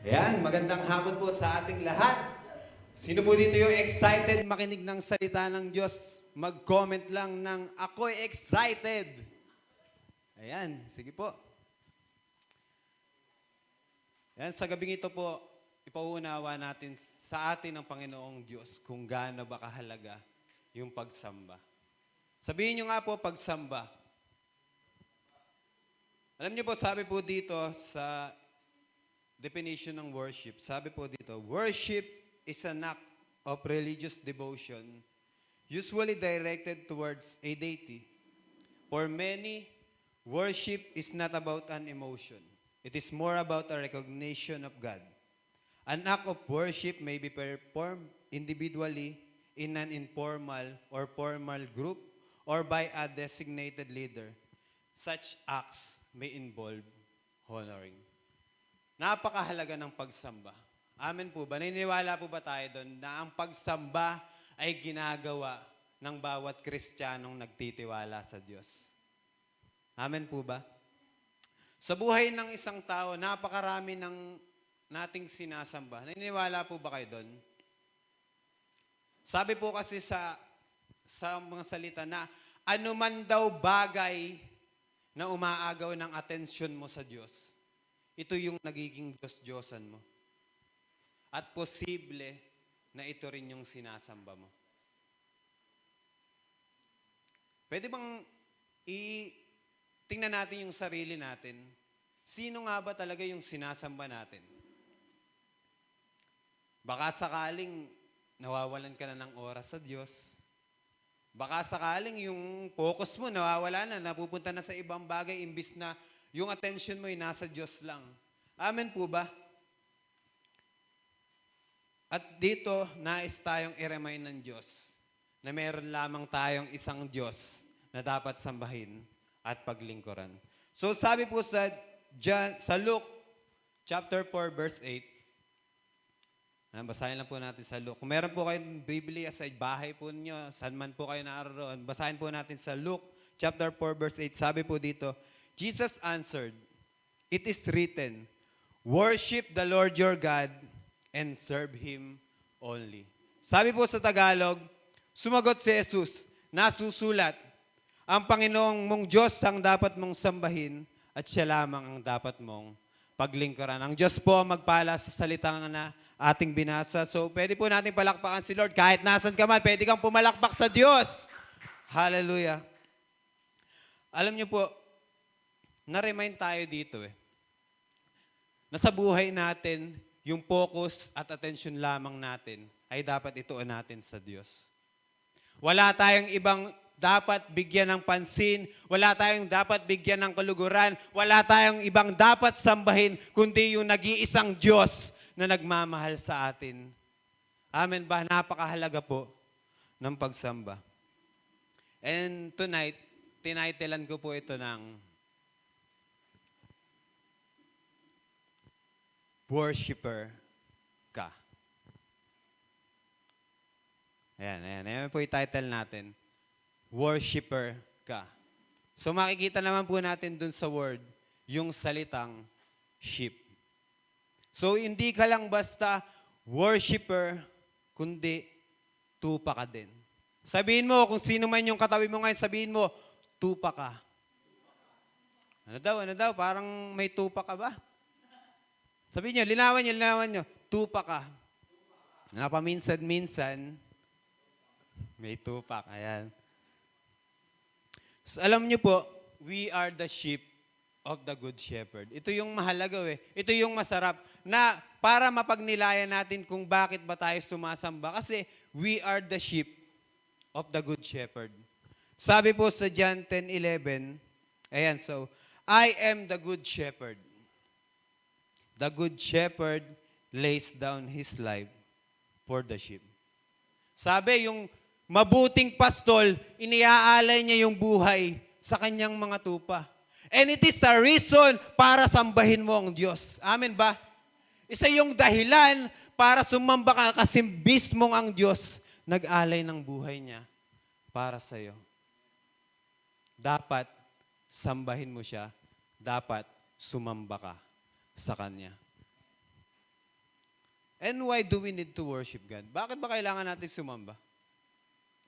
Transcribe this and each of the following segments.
Ayan, magandang hapon po sa ating lahat. Sino po dito yung excited makinig ng salita ng Diyos? Mag-comment lang ng ako'y excited. Ayan, sige po. Ayan, sa gabing ito po, ipauunawa natin sa atin ng Panginoong Diyos kung gaano ba kahalaga yung pagsamba. Sabihin nyo nga po, pagsamba. Alam niyo po, sabi po dito sa definition ng worship, sabi po dito, worship is an act of religious devotion usually directed towards a deity. For many, worship is not about an emotion. It is more about a recognition of God. An act of worship may be performed individually in an informal or formal group or by a designated leader. Such acts may involve honoring. Napakahalaga ng pagsamba. Amen po ba? Naniniwala po ba tayo doon na ang pagsamba ay ginagawa ng bawat Kristiyanong nagtitiwala sa Diyos? Amen po ba? Sa buhay ng isang tao, napakarami ng nating sinasamba. Naniniwala po ba kayo doon? Sabi po kasi sa mga salita na anuman daw bagay na umaagaw ng atensyon mo sa Diyos, ito yung nagiging Diyos-Diyosan mo. At posible na ito rin yung sinasamba mo. Pwede bang tingnan natin yung sarili natin? Sino nga ba talaga yung sinasamba natin? Baka sakaling nawawalan ka na ng oras sa Diyos. Baka sakaling yung focus mo nawawala na, napupunta na sa ibang bagay imbis na yung attention mo ay nasa Diyos lang. Amen po ba? At dito, nais tayong i-remind ng Diyos na meron lamang tayong isang Diyos na dapat sambahin at paglingkuran. So sabi po sa Luke chapter 4 verse 8, basahin lang po natin sa Luke. Kung meron po kayong Biblia sa bahay po niyo, saan man po kayo naroon, basahin po natin sa Luke chapter 4 verse 8. Sabi po dito, Jesus answered, "It is written, worship the Lord your God and serve Him only." Sabi po sa Tagalog, sumagot si Jesus, nasusulat, ang Panginoong mong Diyos ang dapat mong sambahin at siya lamang ang dapat mong paglingkuran. Ang Diyos po ang magpala sa salitang na ating binasa. So, pwede po natin palakpakan si Lord. Kahit nasan ka man, pwede kang pumalakpak sa Diyos. Hallelujah. Alam niyo po, na-remind tayo dito na sa buhay natin, yung focus at attention lamang natin ay dapat ituon natin sa Diyos. Wala tayong ibang dapat bigyan ng pansin, wala tayong dapat bigyan ng kaluguran, wala tayong ibang dapat sambahin, kundi yung nag-iisang Diyos na nagmamahal sa atin. Amen ba? Napakahalaga po ng pagsamba. And tonight, tinitlean ko po ito ng worshiper ka. Ayan po yung title natin. Worshiper ka. So makikita naman po natin dun sa word, yung salitang sheep. So hindi ka lang basta worshiper, kundi tupa ka din. Sabihin mo, kung sino man yung katabi mo ngayon, sabihin mo, tupa ka. Ano daw? Parang may tupa ka ba? Sabihin nyo, linawan nyo, tupa ka. Napaminsan-minsan, may tupak. Ayan. So, alam nyo po, we are the sheep of the Good Shepherd. Ito yung mahalaga Ito yung masarap na para mapagnilayan natin kung bakit ba tayo sumasamba. Kasi we are the sheep of the Good Shepherd. Sabi po sa John 10:11, ayan, so, I am the Good Shepherd. The Good Shepherd lays down His life for the sheep. Sabi, yung mabuting pastol, iniaalay niya yung buhay sa kanyang mga tupa. And it is a reason para sambahin mo ang Diyos. Amen ba? Isa yung dahilan para sumamba ka kasi mismong ang Diyos nag-alay ng buhay niya para sa'yo. Dapat sambahin mo siya. Dapat sumamba ka sa Kanya. And why do we need to worship God? Bakit ba kailangan natin sumamba?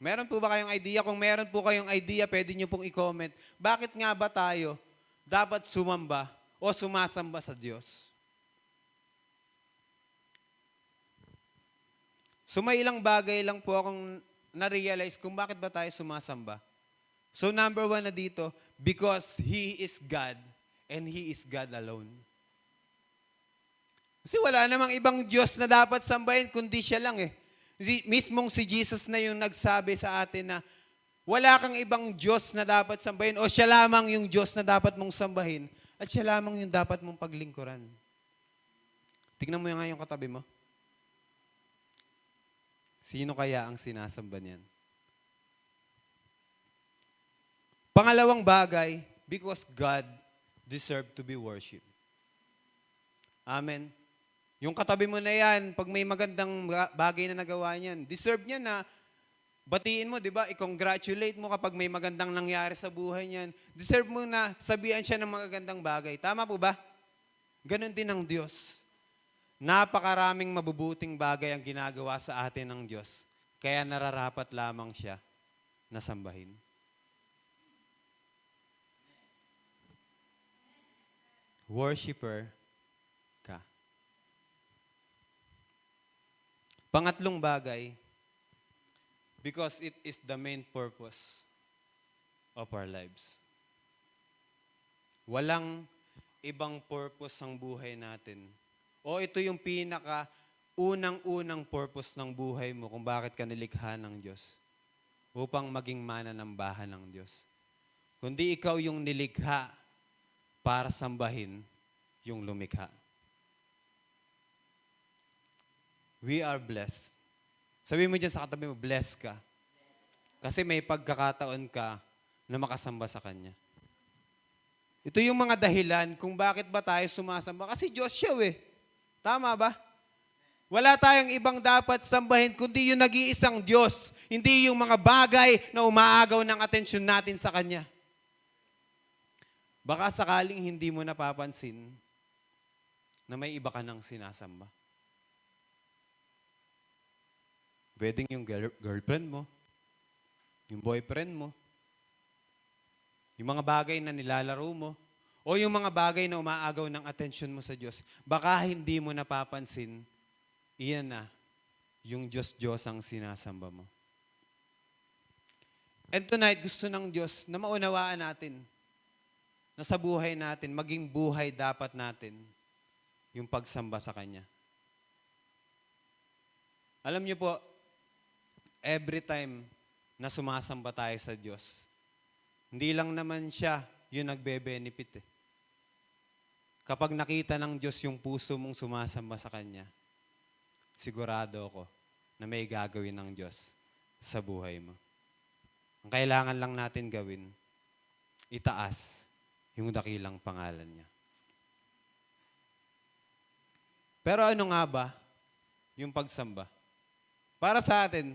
Meron po ba kayong idea? Kung meron po kayong idea, pwede nyo pong i-comment. Bakit nga ba tayo dapat sumamba o sumasamba sa Diyos? So may ilang bagay lang po akong na-realize kung bakit ba tayo sumasamba. So number 1 na dito, because He is God and He is God alone. Kasi wala namang ibang Diyos na dapat sambahin kundi siya lang eh. Mismong si Jesus na yung nagsabi sa atin na wala kang ibang Diyos na dapat sambahin o siya lamang yung Diyos na dapat mong sambahin at siya lamang yung dapat mong paglingkuran. Tignan mo nga yung katabi mo. Sino kaya ang sinasamba niyan? Pangalawang bagay, because God deserved to be worshipped. Amen. Yung katabi mo na yan, pag may magandang bagay na nagawa niyan, deserve niya na batiin mo, di ba? I-congratulate mo kapag may magandang nangyari sa buhay niyan. Deserve mo na sabihan siya ng magagandang bagay. Tama po ba? Ganon din ang Diyos. Napakaraming mabubuting bagay ang ginagawa sa atin ng Diyos. Kaya nararapat lamang siya na sambahin. Worshipper ka. Pangatlong bagay, because it is the main purpose of our lives. Walang ibang purpose ang buhay natin. O ito yung unang-unang purpose ng buhay mo kung bakit ka nilikha ng Diyos. Upang maging mananambahan ng Diyos. Kundi ikaw yung nilikha para sambahin yung lumikha. We are blessed. Sabi mo dyan sa katabi mo, blessed ka. Kasi may pagkakataon ka na makasamba sa Kanya. Ito yung mga dahilan kung bakit ba tayo sumasamba. Kasi Diyos siya eh. Tama ba? Wala tayong ibang dapat sambahin kundi yung nag-iisang Diyos. Hindi yung mga bagay na umaagaw ng atensyon natin sa Kanya. Baka sakaling hindi mo napapansin na may iba ka nang sinasamba. Pwedeng yung girlfriend mo, yung boyfriend mo, yung mga bagay na nilalaro mo, o yung mga bagay na umaagaw ng atensyon mo sa Diyos. Baka hindi mo napapansin, iyan na, yung Diyos-Diyos ang sinasamba mo. And tonight, gusto ng Diyos na maunawaan natin na sa buhay natin, maging buhay dapat natin yung pagsamba sa Kanya. Alam niyo po, every time na sumasamba tayo sa Diyos, hindi lang naman siya yung nagbe-benefit eh. Kapag nakita ng Diyos yung puso mong sumasamba sa Kanya, sigurado ako na may gagawin ng Diyos sa buhay mo. Ang kailangan lang natin gawin, itaas yung dakilang pangalan niya. Pero ano nga ba yung pagsamba? Para sa atin,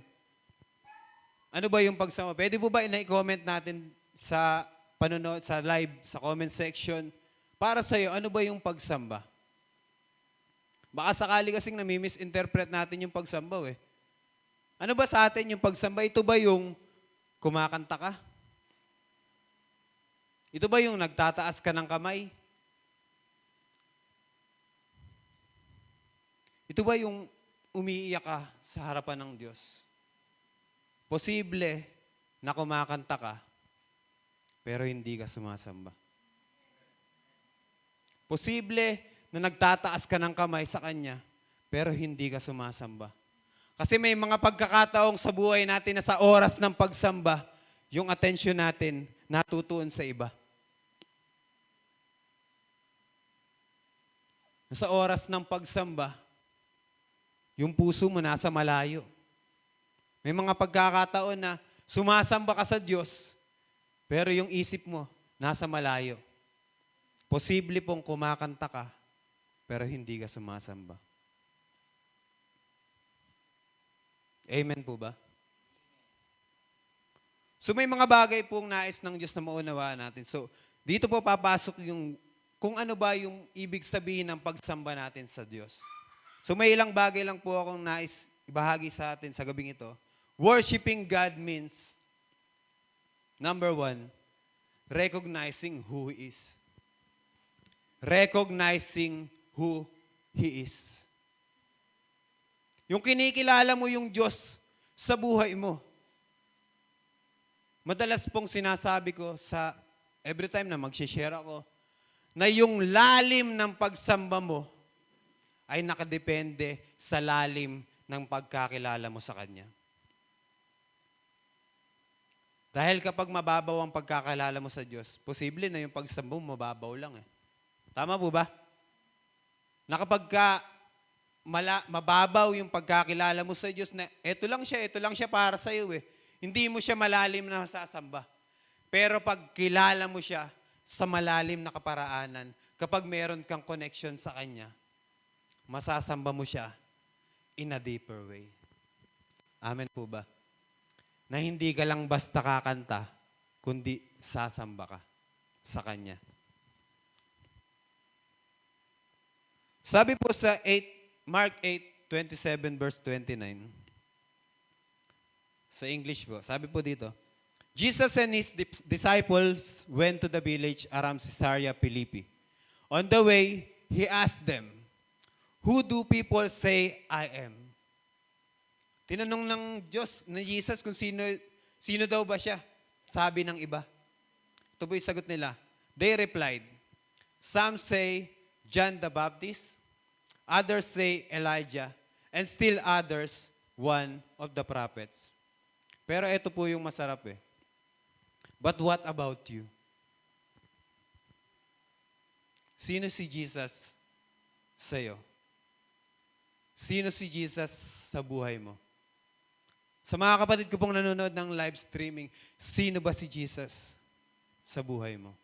ano ba yung pagsamba? Pwede po ba i-comment natin sa panonood, sa live, sa comment section? Para sa'yo, ano ba yung pagsamba? Baka sakali kasing nami-misinterpret natin yung pagsamba eh. Ano ba sa atin yung pagsamba? Ito ba yung kumakanta ka? Ito ba yung nagtataas ka ng kamay? Ito ba yung umiiyak ka sa harapan ng Diyos? Posible na kumakanta ka, pero hindi ka sumasamba. Posible na nagtataas ka ng kamay sa Kanya, pero hindi ka sumasamba. Kasi may mga pagkakataong sa buhay natin na sa oras ng pagsamba, yung atensyon natin natutuon sa iba. Sa oras ng pagsamba, yung puso mo nasa malayo. May mga pagkakataon na sumasamba ka sa Diyos, pero yung isip mo nasa malayo. Posible pong kumakanta ka, pero hindi ka sumasamba. Amen po ba? So may mga bagay pong nais ng Diyos na maunawaan natin. So dito po papasok yung kung ano ba yung ibig sabihin ng pagsamba natin sa Diyos. So may ilang bagay lang po akong nais ibahagi sa atin sa gabing ito. Worshiping God means, number one, recognizing who He is. Recognizing who He is. Yung kinikilala mo yung Diyos sa buhay mo. Madalas pong sinasabi ko sa every time na mag-share ako, na yung lalim ng pagsamba mo ay nakadepende sa lalim ng pagkakilala mo sa Kanya. Dahil kapag mababaw ang pagkakilala mo sa Diyos, posible na yung pagsamba mo mababaw lang eh. Tama po ba? Na kapag mababaw yung pagkakilala mo sa Diyos na ito lang siya para sa iyo eh. Hindi mo siya malalim na sasamba. Pero pag kilala mo siya sa malalim na kaparaanan, kapag meron kang connection sa Kanya, masasamba mo siya in a deeper way. Amen po ba? Na hindi ka lang basta kakanta, kundi sasamba ka sa Kanya. Sabi po sa Mark 8:27 verse 29, sa English po, sabi po dito, Jesus and His disciples went to the village around Caesarea Philippi. On the way, He asked them, "Who do people say I am?" Tinanong ng Diyos, na Jesus, kung sino daw ba siya? Sabi ng iba. Ito po yung sagot nila. They replied, "Some say John the Baptist, others say Elijah, and still others, one of the prophets." Pero ito po yung masarap eh. But what about you? Sino si Jesus sa'yo? Sino si Jesus sa buhay mo? Sa mga kapatid ko pong nanonood ng live streaming, sino ba si Jesus sa buhay mo?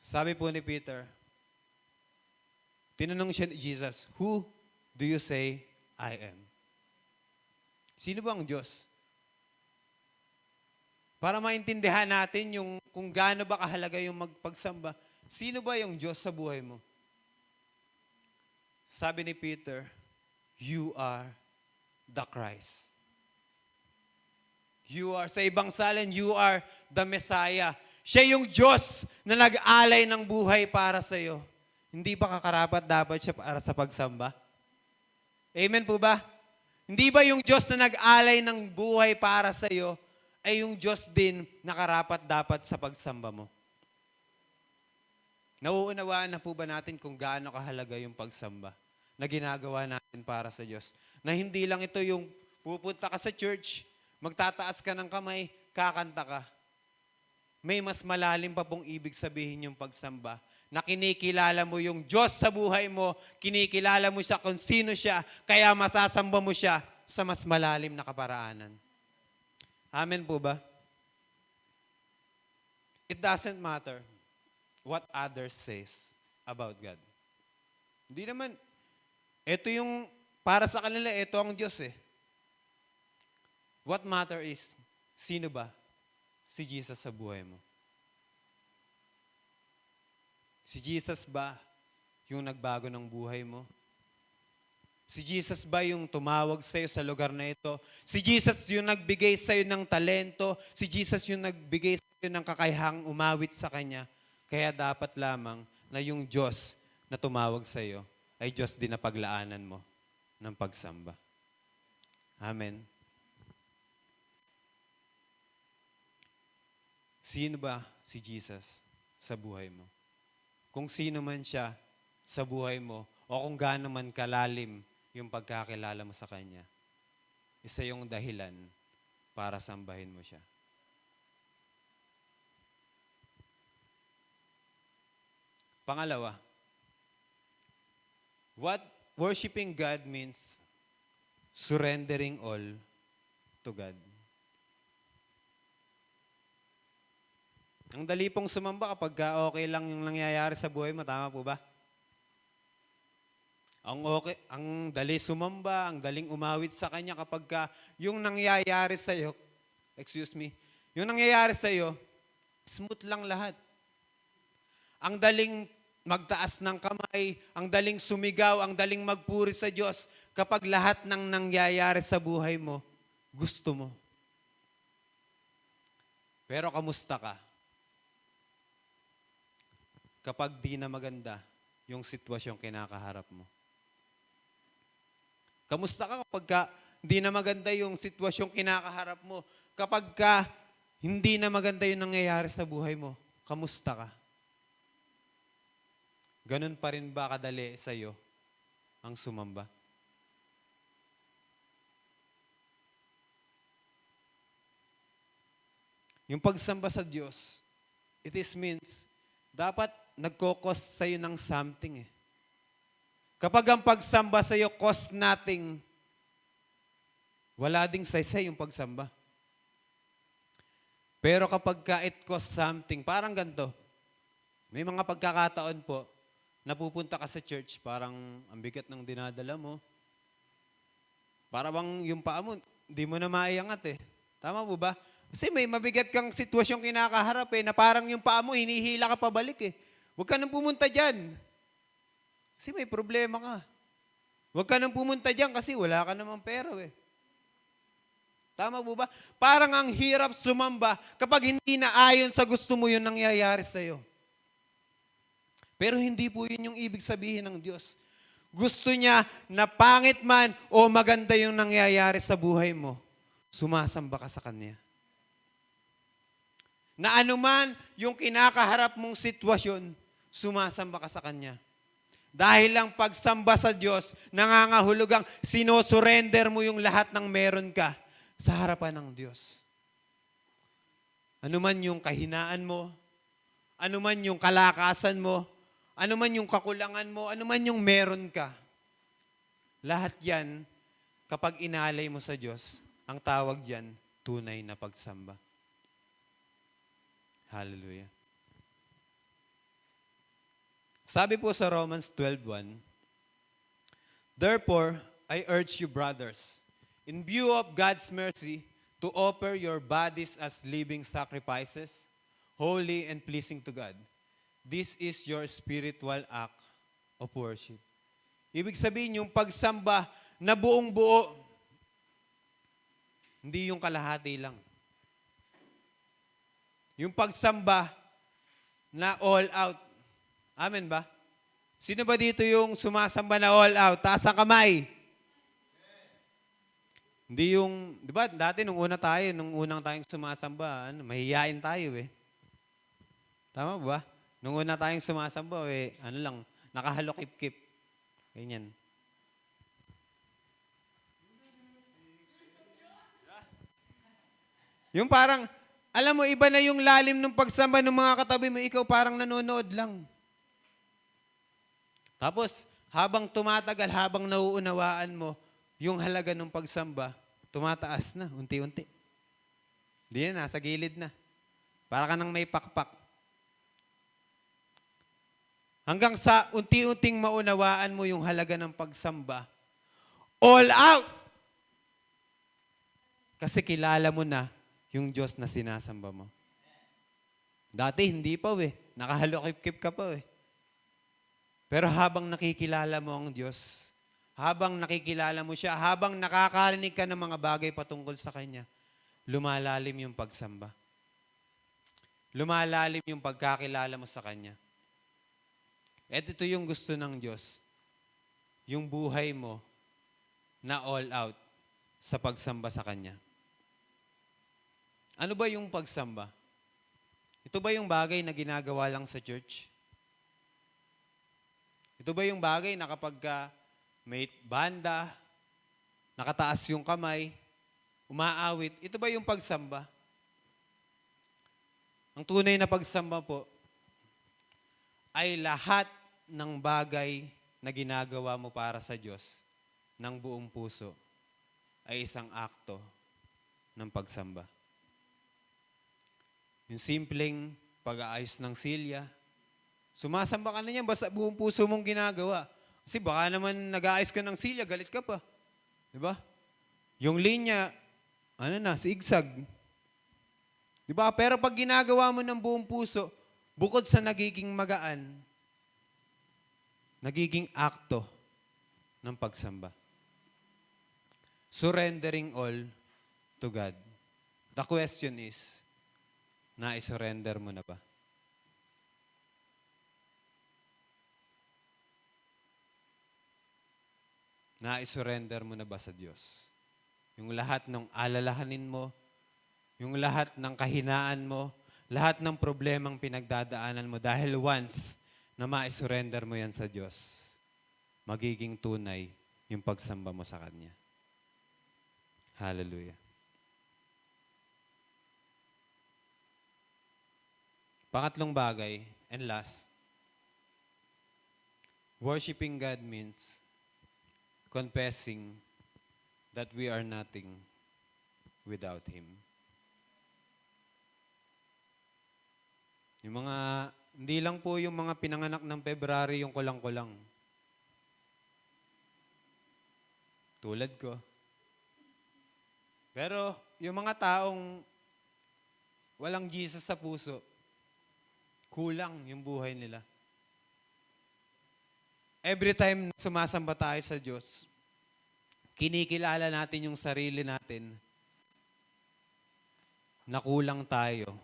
Sabi po ni Peter, tinanong siya ni Jesus, "Who do you say I am?" Sino ba ang Diyos? Para maintindihan natin yung kung gaano ba kahalaga yung magpagsamba, sino ba yung Diyos sa buhay mo? Sabi ni Peter, "You are the Christ." You are, sa ibang salin, you are the Messiah. Siya yung Diyos na nag-alay ng buhay para sa iyo. Hindi ba kakarapat dapat siya para sa pagsamba? Amen po ba? Hindi ba yung Diyos na nag-alay ng buhay para sa iyo ay yung Diyos din na karapat dapat sa pagsamba mo? Nauunawaan na po ba natin kung gaano kahalaga yung pagsamba na ginagawa natin para sa Diyos? Na hindi lang ito yung pupunta ka sa church, magtataas ka ng kamay, kakanta ka. May mas malalim pa pong ibig sabihin yung pagsamba. Na kinikilala mo yung Diyos sa buhay mo, kinikilala mo siya kung sino siya, kaya masasamba mo siya sa mas malalim na kaparaanan. Amen po ba? It doesn't matter what others says about God. Hindi naman, ito yung, para sa kanila, ito ang Diyos eh. What matter is, sino ba si Jesus sa buhay mo? Si Jesus ba yung nagbago ng buhay mo? Si Jesus ba yung tumawag sa'yo sa lugar na ito? Si Jesus yung nagbigay sa'yo ng talento? Si Jesus yung nagbigay sa'yo ng kakayahang umawit sa Kanya? Kaya dapat lamang na yung Diyos na tumawag sa'yo ay Diyos din na paglaanan mo ng pagsamba. Amen. Sino ba si Jesus sa buhay mo? Kung sino man siya sa buhay mo o kung gaano man kalalim yung pagkakilala mo sa Kanya, isa yung dahilan para sambahin mo siya. Pangalawa, worshiping God means surrendering all to God. Ang dali pong sumamba kapag okay lang yung nangyayari sa buhay mo, tama po ba? Ang dali sumamba, ang daling umawit sa Kanya kapag yung nangyayari sa iyo, yung nangyayari sa iyo, smooth lang lahat. Ang daling magtaas ng kamay, ang daling sumigaw, ang daling magpuri sa Diyos kapag lahat ng nangyayari sa buhay mo, gusto mo. Pero kamusta ka? Kapag di na maganda yung sitwasyong kinakaharap mo. Kamusta ka kapag hindi na maganda yung sitwasyong kinakaharap mo? Kapag hindi na maganda yung nangyayari sa buhay mo, kamusta ka? Ganun pa rin ba kadali sa'yo ang sumamba? Yung pagsamba sa Diyos, means, dapat nagkokos sa'yo ng something eh. Kapag ang pagsamba sa'yo cost nothing, wala ding saysay yung pagsamba. Pero kapag it costs something, parang ganito, may mga pagkakataon po, napupunta ka sa church, parang ang bigat ng dinadala mo. Para bang yung paa mo, hindi mo na maiangat eh. Tama po ba? Kasi may mabigat kang sitwasyong kinakaharap eh, na parang yung paa mo, hinihila ka pabalik eh. Huwag ka nang pumunta dyan. Kasi may problema ka. Huwag ka nang pumunta dyan kasi wala ka namang pera eh. Tama po ba? Parang ang hirap sumamba kapag hindi na ayon sa gusto mo yun nangyayari sa'yo. Pero hindi po yun yung ibig sabihin ng Diyos. Gusto niya na pangit man o maganda yung nangyayari sa buhay mo, sumasamba ka sa Kanya. Na anuman yung kinakaharap mong sitwasyon, sumasamba ka sa Kanya. Dahil lang pagsamba sa Diyos, nangangahulugang sinosurrender mo yung lahat ng meron ka sa harapan ng Diyos. Anuman yung kahinaan mo, anuman yung kalakasan mo, anuman yung kakulangan mo, anuman yung meron ka. Lahat yan, kapag inalay mo sa Diyos, ang tawag yan, tunay na pagsamba. Hallelujah. Sabi po sa Romans 12:1, Therefore, I urge you, brothers, in view of God's mercy, to offer your bodies as living sacrifices, holy and pleasing to God. This is your spiritual act of worship. Ibig sabihin, yung pagsamba na buong buo, hindi yung kalahati lang. Yung pagsamba na all out. Amen ba? Sino ba dito yung sumasamba na all out? Taas ang kamay. Hindi yung, di ba, dati nung unang tayong sumasamba, mahihiyain tayo eh. Tama ba? Nung una tayong sumasamba, nakahalokip-kip. Ganyan. Yung parang, alam mo, iba na yung lalim ng pagsamba ng mga katabi mo, ikaw parang nanonood lang. Tapos, habang tumatagal, habang nauunawaan mo, yung halaga ng pagsamba, tumataas na, unti-unti. Hindi na, nasa gilid na. Para ka nang may pakpak. Hanggang sa unti-unting maunawaan mo yung halaga ng pagsamba, all out! Kasi kilala mo na yung Diyos na sinasamba mo. Dati hindi pa nakahalokip-kip ka pa Pero habang nakikilala mo ang Diyos, habang nakikilala mo siya, habang nakakarinig ka ng mga bagay patungkol sa Kanya, lumalalim yung pagsamba. Lumalalim yung pagkakilala mo sa Kanya. At ito yung gusto ng Diyos, yung buhay mo na all out sa pagsamba sa Kanya. Ano ba yung pagsamba? Ito ba yung bagay na ginagawa lang sa church? Ito ba yung bagay na kapag may banda, nakataas yung kamay, umaawit, ito ba yung pagsamba? Ang tunay na pagsamba po ay lahat ng bagay na ginagawa mo para sa Diyos ng buong puso ay isang akto ng pagsamba. Yung simpleng pag-aayos ng silya, sumasamba ka na niyan basta buong puso mong ginagawa. Kasi baka naman nag-aayos ka ng silya, galit ka pa. Diba? Yung linya, sigsag. Diba? Pero pag ginagawa mo ng buong puso, bukod sa nagiging magaan, nagiging akto ng pagsamba. Surrendering all to God. The question is, na-surrender mo na ba? Na-surrender mo na ba sa Diyos? Yung lahat ng alalahanin mo, yung lahat ng kahinaan mo, lahat ng problemang pinagdadaanan mo, dahil once na ma-surrender mo yan sa Diyos, magiging tunay yung pagsamba mo sa Kanya. Hallelujah. Pangatlong bagay, and last, worshiping God means confessing that we are nothing without Him. Yung mga, hindi lang po yung mga pinanganak ng February yung kulang-kulang. Tulad ko. Pero yung mga taong walang Jesus sa puso, kulang yung buhay nila. Every time sumasamba tayo sa Diyos, kinikilala natin yung sarili natin na kulang tayo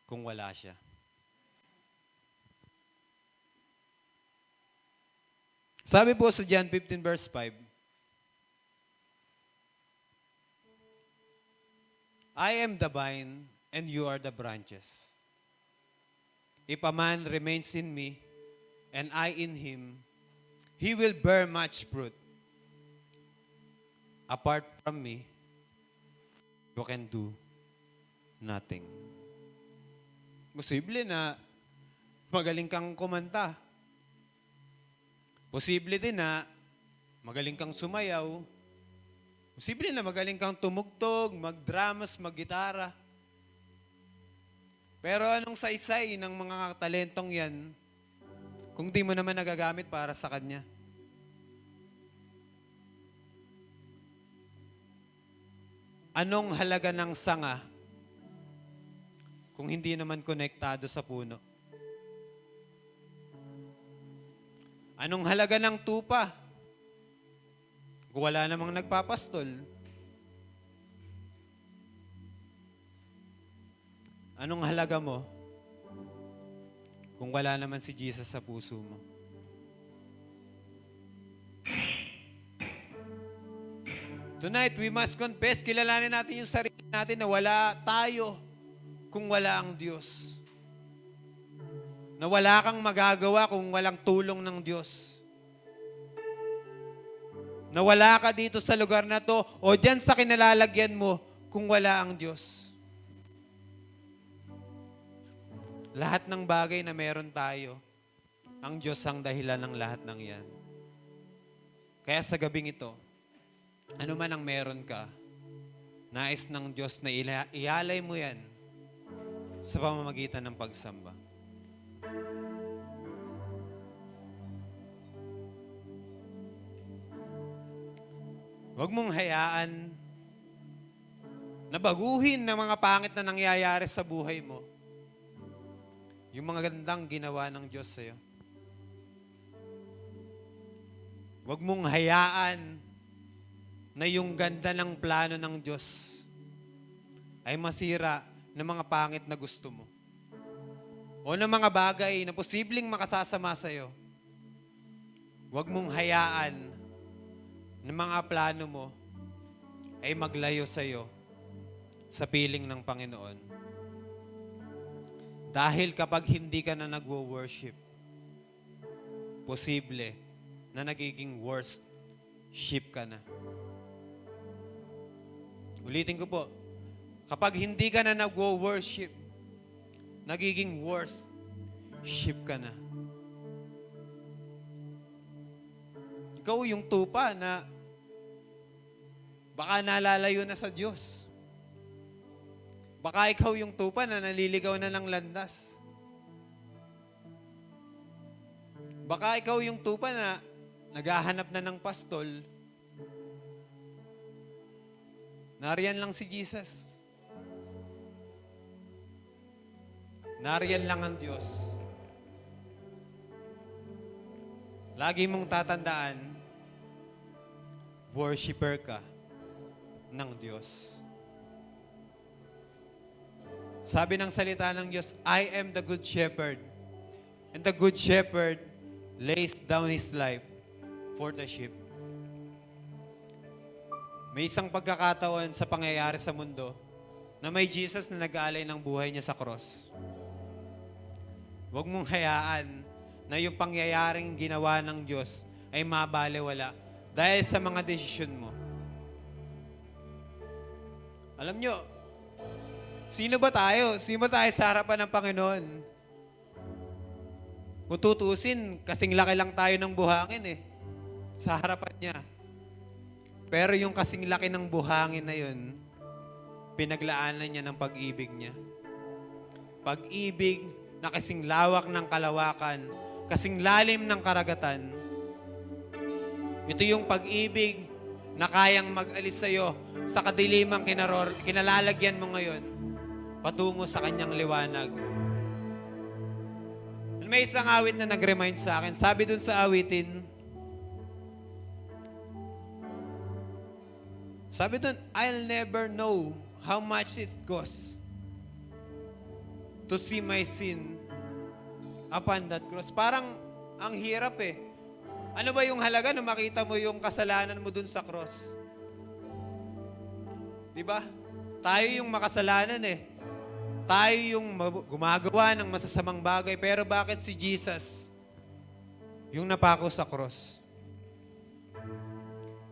kung wala siya. Sabi po sa John 15 verse 5, I am the vine and you are the branches. If a man remains in me and I in him, he will bear much fruit. Apart from me, you can do nothing. Posible na magaling kang kumanta. Posible din na magaling kang sumayaw. Posible na magaling kang tumugtog, magdramas, maggitara. Pero anong saysay ng mga talentong yan kung di mo naman nagagamit para sa Kanya? Anong halaga ng sanga kung hindi naman konektado sa puno? Anong halaga ng tupa kung wala namang nagpapastol? Anong halaga mo kung wala naman si Jesus sa puso mo? Tonight, we must confess, kilalanin natin yung sarili natin na wala tayo kung wala ang Diyos. Na wala kang magagawa kung walang tulong ng Diyos. Na wala ka dito sa lugar na to o dyan sa kinalalagyan mo kung wala ang Diyos. Lahat ng bagay na meron tayo, ang Diyos ang dahilan ng lahat ng yan. Kaya sa gabing ito, ano man ang meron ka, nais ng Diyos na ialay mo yan sa pamamagitan ng pagsamba. Huwag mong hayaan na baguhin ng mga pangit na nangyayari sa buhay mo yung mga gandang ginawa ng Diyos sa'yo. Huwag mong hayaan na yung ganda ng plano ng Diyos ay masira ng mga pangit na gusto mo. O ng mga bagay na posibleng makasasama sa'yo. Huwag mong hayaan na mga plano mo ay maglayo sa'yo sa piling ng Panginoon. Dahil kapag hindi ka na nagwo-worship, posible na nagiging worst sheep ka na. Ulitin ko po, kapag hindi ka na nagwo-worship, nagiging worst sheep ka na. Ikaw yung tupa na baka nalalayo na sa Diyos. Baka ikaw yung tupa na naliligaw na ng landas. Baka ikaw yung tupa na naghahanap na ng pastol. Nariyan lang si Jesus. Nariyan lang ang Diyos. Lagi mong tatandaan, worshiper ka ng Diyos. Sabi ng salita ng Diyos, I am the good shepherd. And the good shepherd lays down his life for the sheep. May isang pagkakataon sa pangyayari sa mundo na may Jesus na nag-aalay ng buhay niya sa cross. Huwag mong hayaan na yung pangyayaring ginawa ng Diyos ay mabalewala dahil sa mga desisyon mo. Alam nyo, sino ba tayo? Sino ba tayo sa harapan ng Panginoon? Kung tutusin, kasing laki lang tayo ng buhangin sa harapan niya. Pero yung kasing laki ng buhangin na yun, pinaglaanan niya ng pag-ibig niya. Pag-ibig na kasing lawak ng kalawakan, kasing lalim ng karagatan. Ito yung pag-ibig na kayang mag-alis sa'yo sa kadilimang kinalalagyan mo ngayon patungo sa kanyang liwanag. May isang awit na nag-remind sa akin. Sabi dun sa awitin, I'll never know how much it costs to see my sin upon that cross. Parang ang hirap Ano ba yung halaga na makita mo yung kasalanan mo dun sa cross? Diba? Tayo yung makasalanan Tayo yung gumagawa ng masasamang bagay. Pero bakit si Jesus yung napako sa cross?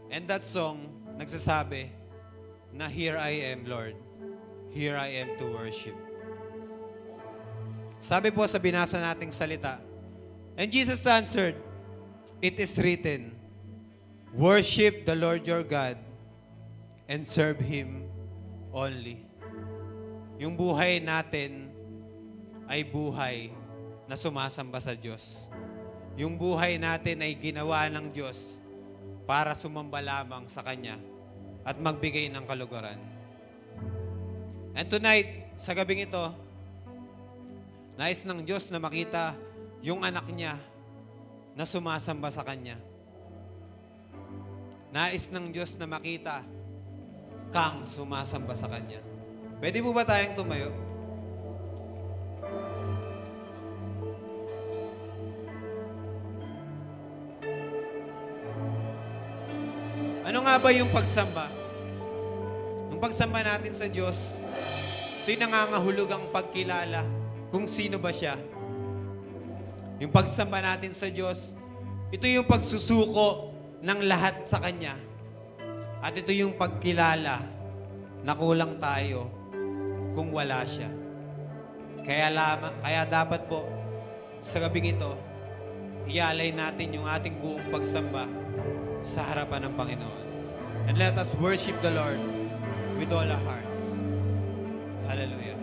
And that song, nagsasabi na, here I am, Lord. Here I am to worship. Sabi po sa binasa nating salita, and Jesus answered, it is written, worship the Lord your God and serve Him only. Yung buhay natin ay buhay na sumasamba sa Diyos. Yung buhay natin ay ginawa ng Diyos para sumamba lamang sa Kanya at magbigay ng kaluguran. And tonight, sa gabing ito, nais ng Diyos na makita yung anak niya na sumasamba sa Kanya. Nais ng Diyos na makita kang sumasamba sa Kanya. Pwede po ba tayong tumayo? Ano nga ba yung pagsamba? Yung pagsamba natin sa Diyos, ito'y nangangahulugang pagkilala kung sino ba siya. Yung pagsamba natin sa Diyos, ito yung pagsusuko ng lahat sa Kanya. At ito yung pagkilala na kulang tayo kung wala siya. Kaya dapat po, sa gabing ito, ialay natin yung ating buong pagsamba sa harapan ng Panginoon. And let us worship the Lord with all our hearts. Hallelujah.